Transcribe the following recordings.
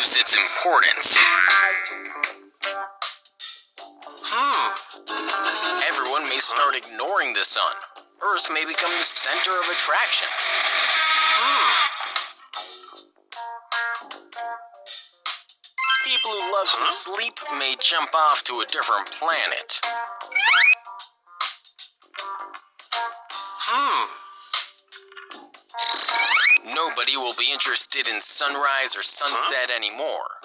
lose its importance. Everyone may start ignoring the sun. Earth may become the center of attraction. People who love to sleep may jump off to a different planet. Nobody will be interested in sunrise or sunset anymore.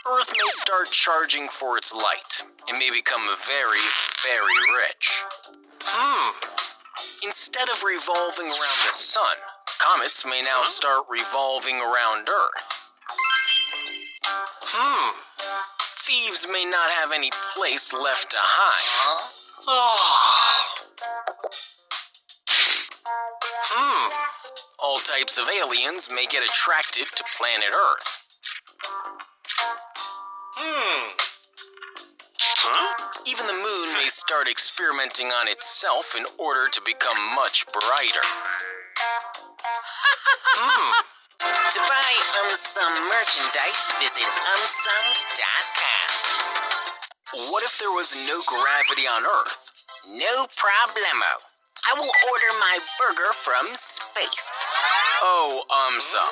Earth may start charging for its light. It may become very, very rich. Instead of revolving around the sun, comets may now start revolving around Earth. Thieves may not have any place left to hide. All types of aliens may get attracted to planet Earth. Even the moon may start experimenting on itself in order to become much brighter. To buy aumsum merchandise, visit aumsum.com. What if there was no gravity on Earth? No problemo. I will order my burger from space. Oh, aumsum.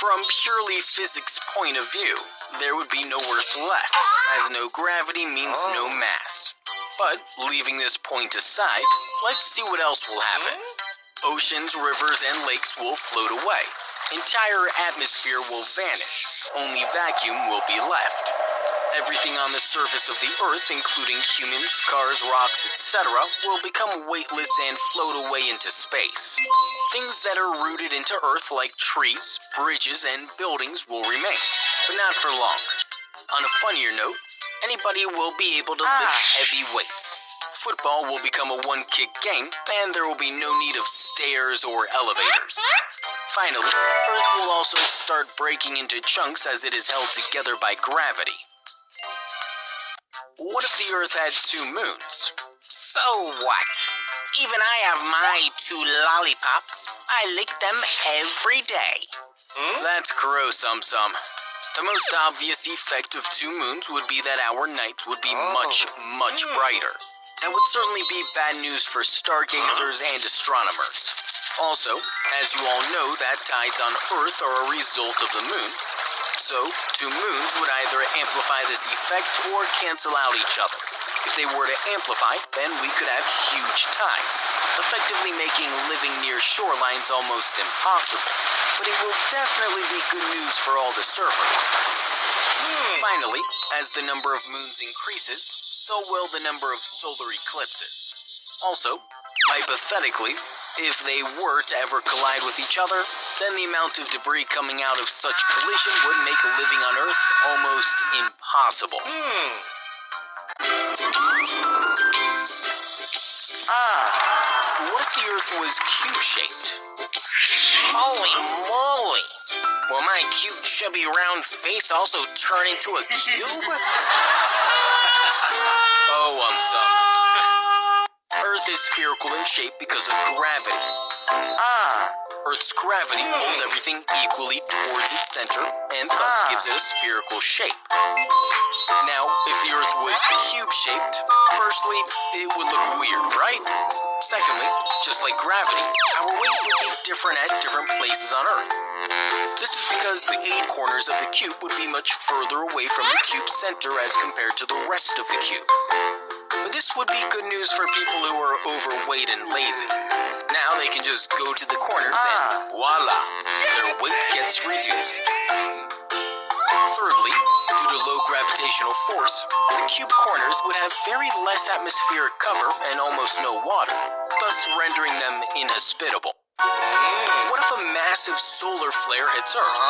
From purely physics point of view, there would be no Earth left, as no gravity means no mass. But, leaving this point aside, let's see what else will happen. Oceans, rivers, and lakes will float away. Entire atmosphere will vanish. Only vacuum will be left. Everything on the surface of the Earth, including humans, cars, rocks, etc., will become weightless and float away into space. Things that are rooted into Earth like trees, bridges, and buildings will remain, but not for long. On a funnier note, anybody will be able to lift heavy weights. Football will become a one-kick game, and there will be no need of stairs or elevators. Finally, Earth will also start breaking into chunks as it is held together by gravity. What if the Earth had 2 moons? So what? Even I have my 2 lollipops. I lick them every day. That's gross, aumsum. The most obvious effect of 2 moons would be that our nights would be much, much brighter. That would certainly be bad news for stargazers and astronomers. Also, as you all know, that tides on Earth are a result of the moon. So, 2 moons would either amplify this effect or cancel out each other. If they were to amplify, then we could have huge tides, effectively making living near shorelines almost impossible. But it will definitely be good news for all the surfers. Finally, as the number of moons increases, so will the number of solar eclipses. Also, hypothetically, if they were to ever collide with each other, then the amount of debris coming out of such collision would make living on Earth almost impossible. What if the Earth was cube-shaped? Holy moly! Will my cute, chubby, round face also turn into a cube? Oh, aumsum. Earth is spherical in shape because of gravity. Earth's gravity pulls everything equally towards its center and thus gives it a spherical shape. Now, if the Earth was cube-shaped, firstly, it would look weird, right? Secondly, just like gravity, our weight would be different at different places on Earth. This is because the 8 corners of the cube would be much further away from the cube center as compared to the rest of the cube. But this would be good news for people who are overweight and lazy. Now they can just go to the corners and voila, their weight gets reduced. Thirdly, due to low gravitational force, the cube corners would have very less atmospheric cover and almost no water, thus rendering them inhospitable. What if a massive solar flare hits Earth?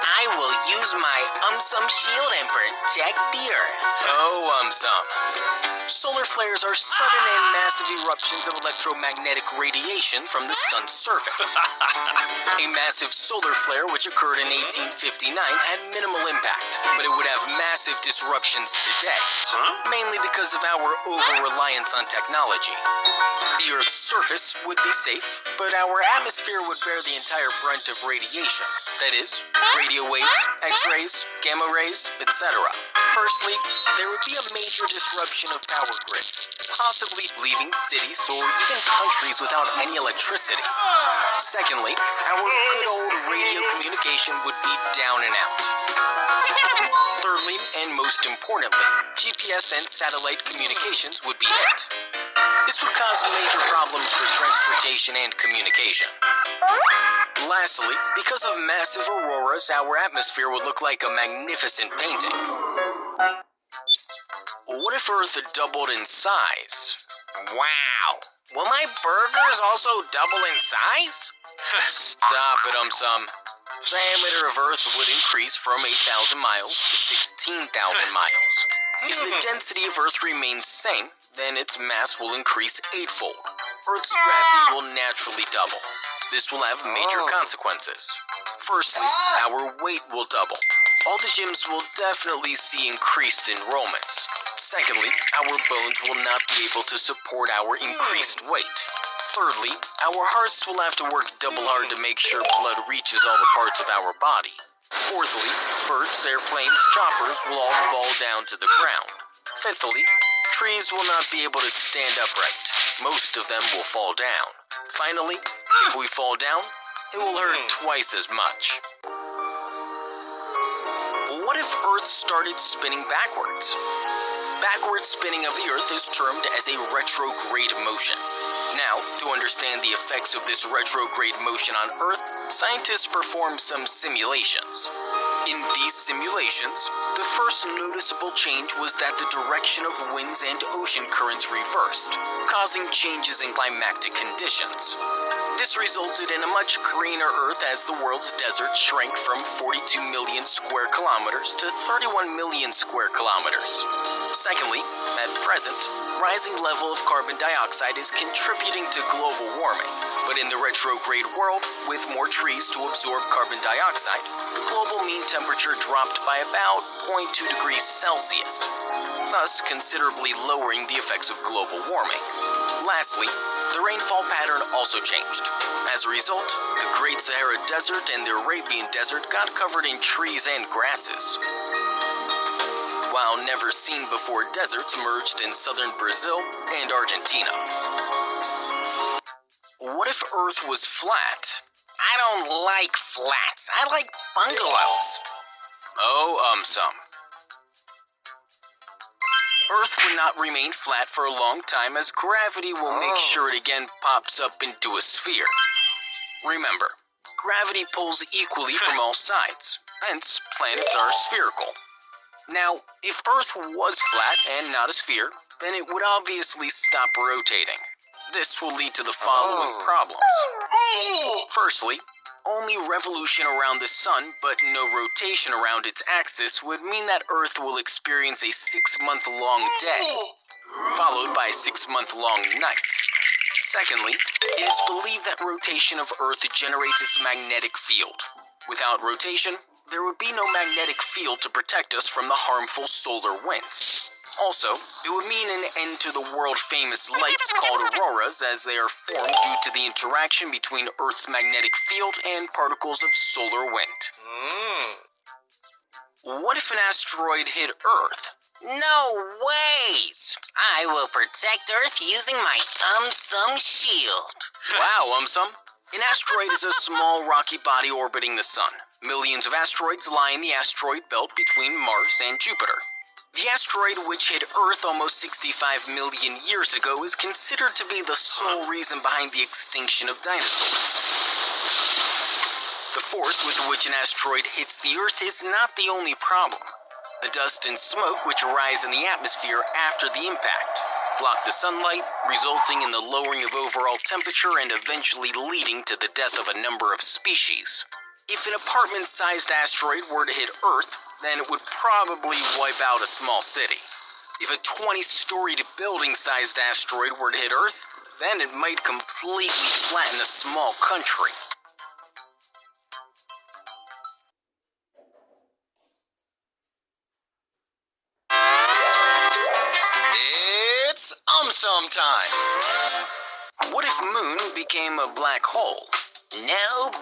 I will use my aumsum shield and protect the Earth. Oh, aumsum. Solar flares are sudden and massive eruptions of electromagnetic radiation from the sun's surface. A massive solar flare which occurred in 1859 had minimal impact, but it would have massive disruptions today, mainly because of our over-reliance on technology. The Earth's surface would be safe, but our atmosphere would bear the entire brunt of radiation. That is, radio waves, X-rays, gamma rays, etc. Firstly, there would be a major disruption of power grids, possibly leaving cities or even countries without any electricity. Secondly, our good old radio communication would be down and out. Thirdly, and most importantly, GPS and satellite communications would be hit. This would cause major problems for transportation and communication. Lastly, because of massive auroras, our atmosphere would look like a magnificent painting. What if Earth doubled in size? Wow! Will my burgers also double in size? Stop it, aumsum. Diameter of Earth would increase from 8,000 miles to 16,000 miles. If the density of Earth remains same, then its mass will increase eightfold. Earth's gravity will naturally double. This will have major consequences. Firstly, our weight will double. All the gyms will definitely see increased enrollments. Secondly, our bones will not be able to support our increased weight. Thirdly, our hearts will have to work double hard to make sure blood reaches all the parts of our body. Fourthly, birds, airplanes, choppers will all fall down to the ground. Fifthly, trees will not be able to stand upright. Most of them will fall down. Finally, if we fall down, it will hurt twice as much. What if Earth started spinning backwards? Backward spinning of the Earth is termed as a retrograde motion. Now, to understand the effects of this retrograde motion on Earth, scientists performed some simulations. In these simulations, the first noticeable change was that the direction of winds and ocean currents reversed, causing changes in climatic conditions. This resulted in a much greener Earth as the world's desert shrank from 42 million square kilometers to 31 million square kilometers. Secondly, at present, rising level of carbon dioxide is contributing to global warming. But in the retrograde world, with more trees to absorb carbon dioxide, the global mean temperature dropped by about 0.2 degrees Celsius, thus considerably lowering the effects of global warming. Lastly, the rainfall pattern also changed. As a result, the Great Sahara Desert and the Arabian Desert got covered in trees and grasses, while never-seen-before deserts emerged in southern Brazil and Argentina. What if Earth was flat? I don't like flats. I like bungalows. Oh, aumsum. Earth would not remain flat for a long time as gravity will make sure it again pops up into a sphere. Remember, gravity pulls equally from all sides, hence planets are spherical. Now, if Earth was flat and not a sphere, then it would obviously stop rotating. This will lead to the following problems. Firstly, only revolution around the sun, but no rotation around its axis would mean that Earth will experience a 6-month-long day, followed by a 6-month-long night. Secondly, it is believed that rotation of Earth generates its magnetic field. Without rotation, there would be no magnetic field to protect us from the harmful solar winds. Also, it would mean an end to the world-famous lights called auroras, as they are formed due to the interaction between Earth's magnetic field and particles of solar wind. What if an asteroid hit Earth? No ways! I will protect Earth using my aumsum shield. Wow, aumsum. An asteroid is a small rocky body orbiting the sun. Millions of asteroids lie in the asteroid belt between Mars and Jupiter. The asteroid which hit Earth almost 65 million years ago is considered to be the sole reason behind the extinction of dinosaurs. The force with which an asteroid hits the Earth is not the only problem. The dust and smoke which arise in the atmosphere after the impact block the sunlight, resulting in the lowering of overall temperature and eventually leading to the death of a number of species. If an apartment-sized asteroid were to hit Earth, then it would probably wipe out a small city. If a 20-storied building-sized asteroid were to hit Earth, then it might completely flatten a small country. It's aumsum time! What if Moon became a black hole? No